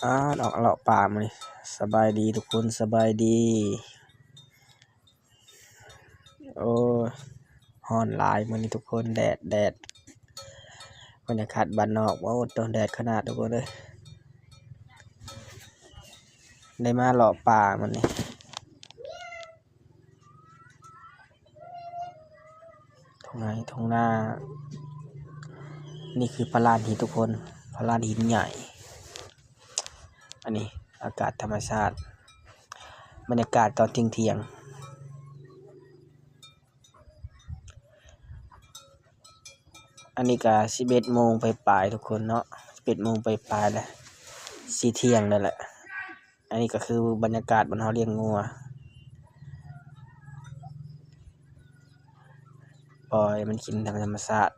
ออกเลาะป่ามานี่สบายดีทุกคนสบายดีโอ้ฮ้อนหลายมื้อนี้ทุกคนแดดบรรยากาศบ้านนอกโอ้ตอนแดดขนาดทุกคนเลยได้มาเลาะป่ามันนี่ทุ่งนานี่คือพระลานหินทุกคนพระลานหินใหญ่อันนี้อากาศธรรมชาติบรรยากาศตอนเที่ยงอันนี้ก็11 โมงปลายๆทุกคนเนาะ11 โมงปลายๆแล้วสิเที่ยงนั่นแหละอันนี้ก็คือบรรยากาศบนเฮาเลี้ยงงัวปล่อยมันกินธรรมชาติ